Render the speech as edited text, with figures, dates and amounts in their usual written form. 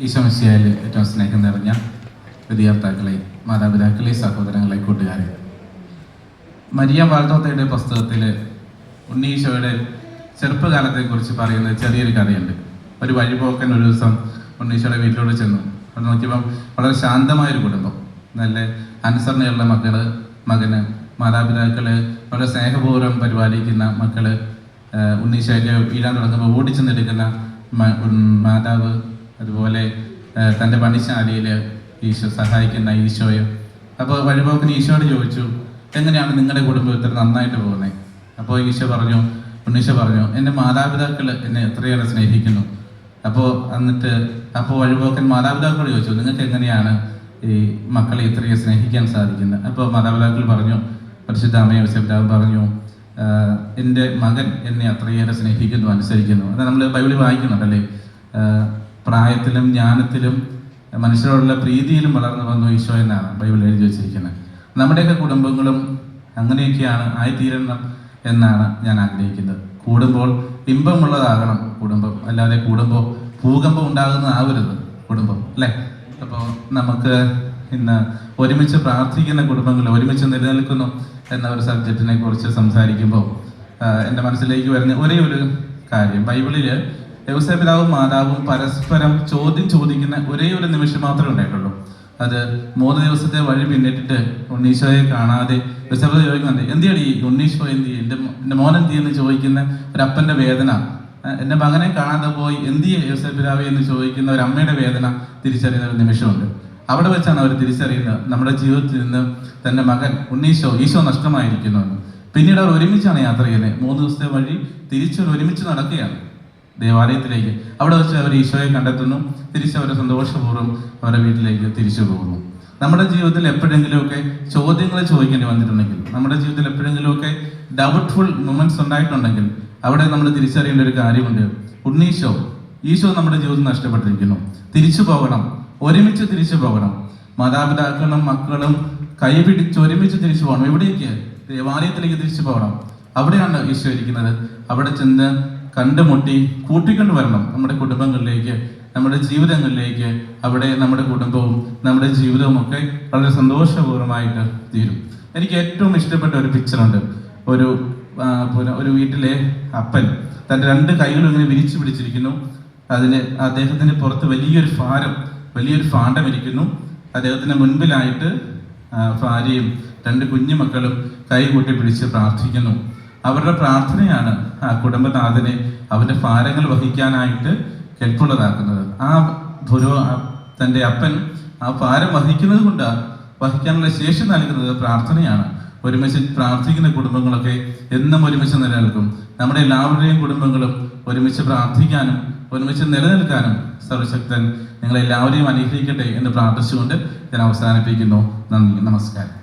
ഈശോമിശിഹായിൽ ഏറ്റവും സ്നേഹം നിറഞ്ഞ വിദ്യാർത്ഥാക്കളെ, മാതാപിതാക്കളെ, സഹോദരങ്ങളെ, കൂട്ടുകാരെ, മരിയ വാൾഡോത്തയുടെ പുസ്തകത്തിൽ ഉണ്ണീശോയുടെ ചെറുപ്പകാലത്തെക്കുറിച്ച് പറയുന്ന ചെറിയൊരു കഥയുണ്ട്. ഒരു വഴിപോക്കൻ ഒരു ദിവസം ഉണ്ണീശോയുടെ വീട്ടിലോട്ട് ചെന്നു. അവിടെ നോക്കിയപ്പം വളരെ ശാന്തമായൊരു കുടുംബം, നല്ല അനുസരണയുള്ള മകന്, മാതാപിതാക്കള് വളരെ സ്നേഹപൂർവ്വം പരിപാലിക്കുന്ന മക്കള്, ഉണ്ണീശോയൊക്കെ വീഴാൻ തുടങ്ങുമ്പോൾ ഓടിച്ചെന്നെടുക്കുന്ന മാതാവ്, അതുപോലെ തൻ്റെ പണിശാലയിൽ ഈശോ സഹായിക്കുന്ന ഈശോയും. അപ്പോൾ വഴിപോക്കന് ഈശോയോട് ചോദിച്ചു, എങ്ങനെയാണ് നിങ്ങളുടെ കുടുംബം ഇത്ര നന്നായിട്ട് പോകുന്നത്? അപ്പോൾ ഉണ്ണീശോ പറഞ്ഞു, എൻ്റെ മാതാപിതാക്കൾ എന്നെ എത്രയേറെ സ്നേഹിക്കുന്നു. അപ്പോൾ വഴിപോക്കൻ മാതാപിതാക്കളോട് ചോദിച്ചു, നിങ്ങൾക്ക് എങ്ങനെയാണ് ഈ മക്കളെ ഇത്രയും സ്നേഹിക്കാൻ സാധിക്കുന്നത്? അപ്പോൾ മാതാപിതാക്കൾ പറഞ്ഞു, പരിശുദ്ധ അമ്മയും യോസേപ്പിതാവും പറഞ്ഞു, എൻ്റെ മകൻ എന്നെ അത്രയേറെ സ്നേഹിക്കുന്നു, അനുസരിക്കുന്നു. അത് നമ്മൾ ബൈബിളിൽ വായിക്കുന്നുണ്ടല്ലേ, പ്രായത്തിലും ജ്ഞാനത്തിലും മനുഷ്യരോടുള്ള പ്രീതിയിലും വളർന്നു വന്നു ഈശോ എന്നാണ് ബൈബിളിൽ എഴുതി വെച്ചിരിക്കുന്നത്. നമ്മുടെയൊക്കെ കുടുംബങ്ങളും അങ്ങനെയൊക്കെയാണ് ആയിത്തീരണം എന്നാണ് ഞാൻ ആഗ്രഹിക്കുന്നത്. കൂടുമ്പോൾ ഇമ്പമുള്ളതാകണം കുടുംബം, അല്ലാതെ കൂടുമ്പോൾ ഭൂകമ്പം ഉണ്ടാകുന്നതാവരുത് കുടുംബം, അല്ലേ? അപ്പോൾ നമുക്ക് ഇന്ന് ഒരുമിച്ച് പ്രാർത്ഥിക്കുന്ന കുടുംബങ്ങൾ ഒരുമിച്ച് നിലനിൽക്കുന്നു എന്ന ഒരു സബ്ജക്റ്റിനെ കുറിച്ച് സംസാരിക്കുമ്പോൾ എൻ്റെ മനസ്സിലേക്ക് വരുന്ന ഒരേ ഒരു കാര്യം, ബൈബിളിൽ യോസേപ്പിതാവും മാതാവും പരസ്പരം ചോദിക്കുന്ന ഒരേ ഒരു നിമിഷം മാത്രമേ ഉണ്ടായിട്ടുള്ളൂ. അത് 3 ദിവസത്തെ വഴി പിന്നിട്ടിട്ട് ഉണ്ണീശോയെ കാണാതെ യോസേപ്പിതാവ് ചോദിക്കുന്നുണ്ട്, എന്തിയാണ് ഈ ഉണ്ണീശോ എൻ്റെ മോൻ എന്തിയെന്ന് ചോദിക്കുന്ന ഒരു അപ്പൻ്റെ വേദന, എൻ്റെ മകനെ കാണാതെ പോയി എന്തിയെ യോസേപ്പിതാവേ എന്ന് ചോദിക്കുന്ന ഒരു അമ്മയുടെ വേദന തിരിച്ചറിയുന്ന ഒരു നിമിഷമുണ്ട്. അവിടെ വെച്ചാണ് അവർ തിരിച്ചറിയുന്നത് നമ്മുടെ ജീവിതത്തിൽ നിന്ന് തൻ്റെ മകൻ ഈശോ നഷ്ടമായിരിക്കുന്നു എന്ന്. പിന്നീട് അവർ ഒരുമിച്ചാണ് യാത്ര ചെയ്യുന്നത്. 3 ദിവസത്തെ വഴി ഒരുമിച്ച് നടക്കുകയാണ് ദേവാലയത്തിലേക്ക്. അവിടെ വെച്ച് അവർ ഈശോയെ കണ്ടെത്തുന്നു. തിരിച്ചവരെ സന്തോഷപൂർവ്വം അവരുടെ വീട്ടിലേക്ക് തിരിച്ചു പോകുന്നു. നമ്മുടെ ജീവിതത്തിൽ എപ്പോഴെങ്കിലുമൊക്കെ ചോദ്യങ്ങൾ ചോദിക്കേണ്ടി വന്നിട്ടുണ്ടെങ്കിൽ, നമ്മുടെ ജീവിതത്തിൽ എപ്പോഴെങ്കിലുമൊക്കെ ഡൗട്ട്ഫുൾ മൊമെന്റ്സ് ഉണ്ടായിട്ടുണ്ടെങ്കിൽ, അവിടെ നമ്മൾ തിരിച്ചറിയേണ്ട ഒരു കാര്യമുണ്ട്. ഈശോ നമ്മുടെ ജീവിതം നഷ്ടപ്പെട്ടിരിക്കുന്നു. തിരിച്ചു പോകണം, ഒരുമിച്ച് തിരിച്ചു പോകണം. മാതാപിതാക്കളും മക്കളും കൈപിടിച്ച് ഒരുമിച്ച് തിരിച്ചു പോകണം. എവിടേക്ക്? ദേവാലയത്തിലേക്ക് തിരിച്ചു പോകണം. അവിടെയാണ് ഈശോ ഇരിക്കുന്നത്. അവിടെ ചെന്ന് കണ്ടുമുട്ടി കൂട്ടിക്കൊണ്ട് വരണം നമ്മുടെ കുടുംബങ്ങളിലേക്ക്, നമ്മുടെ ജീവിതങ്ങളിലേക്ക്. അവിടെ നമ്മുടെ കുടുംബവും നമ്മുടെ ജീവിതവും ഒക്കെ വളരെ സന്തോഷപൂർവ്വമായിട്ട് തീരും. എനിക്ക് ഏറ്റവും ഇഷ്ടപ്പെട്ട ഒരു പിക്ചറുണ്ട്. ഒരു വീട്ടിലെ അപ്പൻ തൻ്റെ 2 കൈകളും ഇങ്ങനെ വിരിച്ചു പിടിച്ചിരിക്കുന്നു. അദ്ദേഹത്തിന് പുറത്ത് വലിയൊരു ഫാണ്ടം ഇരിക്കുന്നു. അദ്ദേഹത്തിന് മുൻപിലായിട്ട് ഭാര്യയും 2 കുഞ്ഞുമക്കളും കൈകൂട്ടി പിടിച്ച് പ്രാർത്ഥിക്കുന്നു. അവരുടെ പ്രാർത്ഥനയാണ് ആ കുടുംബനാഥനെ അവന്റെ ഭാരങ്ങൾ വഹിക്കാനായിട്ട് കെൽപ്പുള്ളതാക്കുന്നത്. തൻ്റെ അപ്പൻ ആ ഭാരം വഹിക്കുന്നത് കൊണ്ട് വഹിക്കാനുള്ള ശേഷി നൽകുന്നത് പ്രാർത്ഥനയാണ്. ഒരുമിച്ച് പ്രാർത്ഥിക്കുന്ന കുടുംബങ്ങളൊക്കെ എന്നും ഒരുമിച്ച് നിലനിൽക്കും. നമ്മുടെ എല്ലാവരുടെയും കുടുംബങ്ങളും ഒരുമിച്ച് പ്രാർത്ഥിക്കാനും ഒരുമിച്ച് നിലനിൽക്കാനും സർവശക്തൻ നിങ്ങളെല്ലാവരെയും അനുഗ്രഹിക്കട്ടെ എന്ന് പ്രാർത്ഥിച്ചുകൊണ്ട് ഞാൻ അവസാനിപ്പിക്കുന്നു. നന്ദി, നമസ്കാരം.